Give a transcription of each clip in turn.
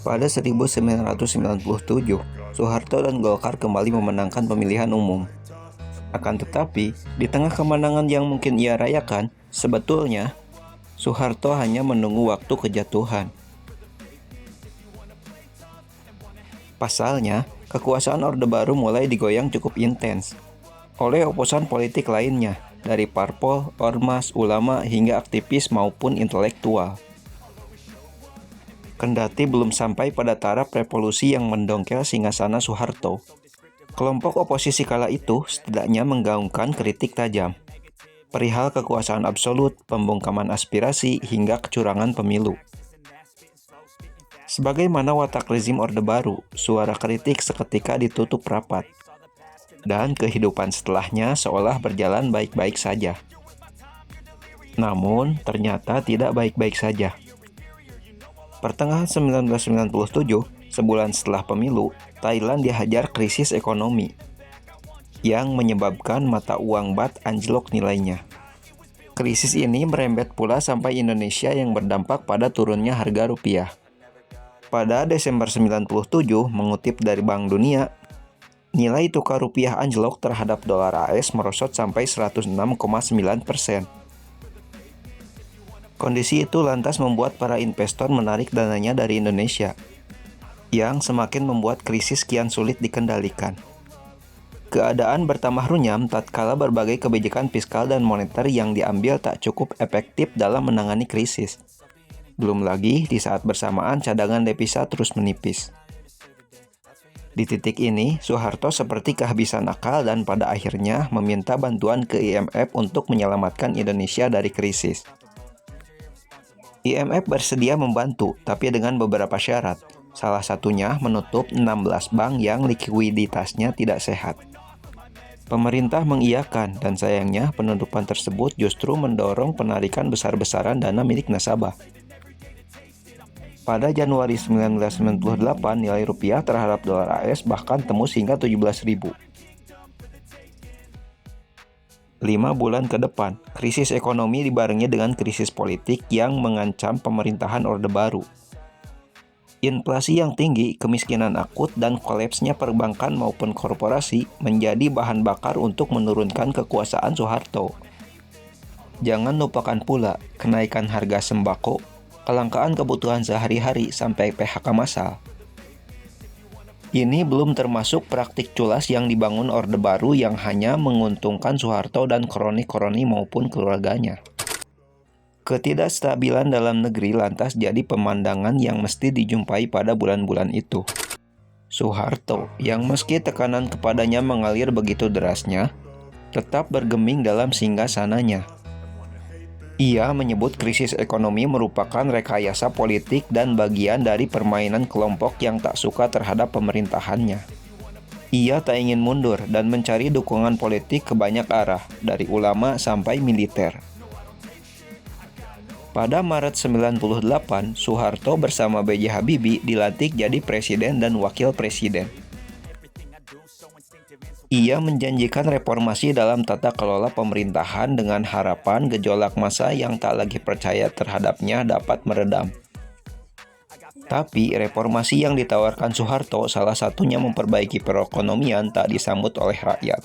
Pada 1997, Soeharto dan Golkar kembali memenangkan pemilihan umum. Akan tetapi, di tengah kemenangan yang mungkin ia rayakan, sebetulnya Soeharto hanya menunggu waktu kejatuhan. Pasalnya, kekuasaan Orde Baru mulai digoyang cukup intens oleh oposan politik lainnya, dari parpol, ormas, ulama, hingga aktivis maupun intelektual. Kendati belum sampai pada taraf revolusi yang mendongkel singgasana Soeharto, kelompok oposisi kala itu setidaknya menggaungkan kritik tajam perihal kekuasaan absolut, pembungkaman aspirasi, hingga kecurangan pemilu. Sebagaimana watak rezim Orde Baru, suara kritik seketika ditutup rapat, dan kehidupan setelahnya seolah berjalan baik-baik saja. Namun, ternyata tidak baik-baik saja. Pertengahan 1997, sebulan setelah pemilu, Thailand dihajar krisis ekonomi yang menyebabkan mata uang baht anjlok nilainya. Krisis ini merembet pula sampai Indonesia yang berdampak pada turunnya harga rupiah. Pada Desember 97, mengutip dari Bank Dunia, nilai tukar rupiah anjlok terhadap dolar AS merosot sampai 106,9%. Kondisi itu lantas membuat para investor menarik dananya dari Indonesia, yang semakin membuat krisis kian sulit dikendalikan. Keadaan bertambah runyam tatkala berbagai kebijakan fiskal dan moneter yang diambil tak cukup efektif dalam menangani krisis. Belum lagi di saat bersamaan cadangan devisa terus menipis. Di titik ini, Soeharto seperti kehabisan akal dan pada akhirnya meminta bantuan ke IMF untuk menyelamatkan Indonesia dari krisis. IMF bersedia membantu, tapi dengan beberapa syarat. Salah satunya menutup 16 bank yang likuiditasnya tidak sehat. Pemerintah mengiyakan, dan sayangnya penutupan tersebut justru mendorong penarikan besar-besaran dana milik nasabah. Pada Januari 1998, nilai rupiah terhadap dolar AS bahkan tembus hingga 17.000. 5 bulan ke depan, krisis ekonomi dibarengi dengan krisis politik yang mengancam pemerintahan Orde Baru. Inflasi yang tinggi, kemiskinan akut, dan kolapsnya perbankan maupun korporasi menjadi bahan bakar untuk menurunkan kekuasaan Soeharto. Jangan lupakan pula kenaikan harga sembako, kelangkaan kebutuhan sehari-hari, sampai PHK massal. Ini belum termasuk praktik culas yang dibangun Orde Baru yang hanya menguntungkan Soeharto dan kroni-kroni maupun keluarganya. Ketidakstabilan dalam negeri lantas jadi pemandangan yang mesti dijumpai pada bulan-bulan itu. Soeharto, yang meski tekanan kepadanya mengalir begitu derasnya, tetap bergeming dalam singgasananya. Ia menyebut krisis ekonomi merupakan rekayasa politik dan bagian dari permainan kelompok yang tak suka terhadap pemerintahannya. Ia tak ingin mundur dan mencari dukungan politik ke banyak arah, dari ulama sampai militer. Pada Maret 98, Soeharto bersama B.J. Habibie dilantik jadi presiden dan wakil presiden. Ia menjanjikan reformasi dalam tata kelola pemerintahan dengan harapan gejolak massa yang tak lagi percaya terhadapnya dapat meredam. Tapi reformasi yang ditawarkan Soeharto salah satunya memperbaiki perekonomian tak disambut oleh rakyat.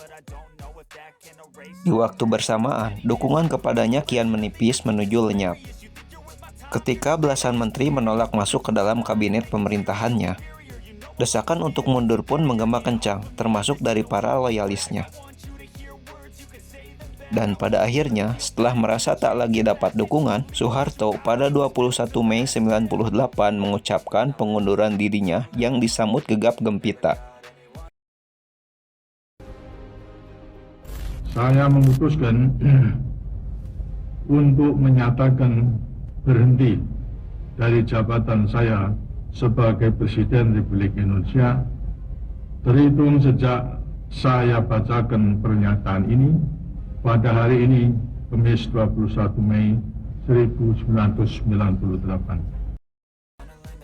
Di waktu bersamaan, dukungan kepadanya kian menipis menuju lenyap. Ketika belasan menteri menolak masuk ke dalam kabinet pemerintahannya, desakan untuk mundur pun menggema kencang, termasuk dari para loyalisnya. Dan pada akhirnya, setelah merasa tak lagi dapat dukungan, Soeharto pada 21 Mei 98 mengucapkan pengunduran dirinya yang disambut gegap gempita. Saya memutuskan untuk menyatakan berhenti dari jabatan saya sebagai Presiden Republik Indonesia terhitung sejak saya bacakan pernyataan ini pada hari ini, Kamis 21 Mei 1998.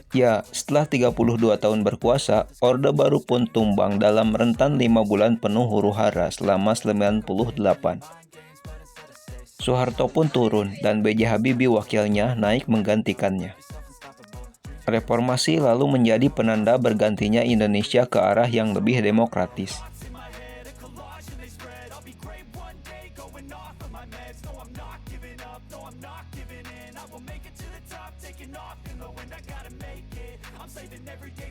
Ya, setelah 32 tahun berkuasa, Orde Baru pun tumbang dalam rentan 5 bulan penuh huru-hara selama 98. Soeharto pun turun dan B.J. Habibie wakilnya naik menggantikannya. Reformasi lalu menjadi penanda bergantinya Indonesia ke arah yang lebih demokratis. I'm saving every day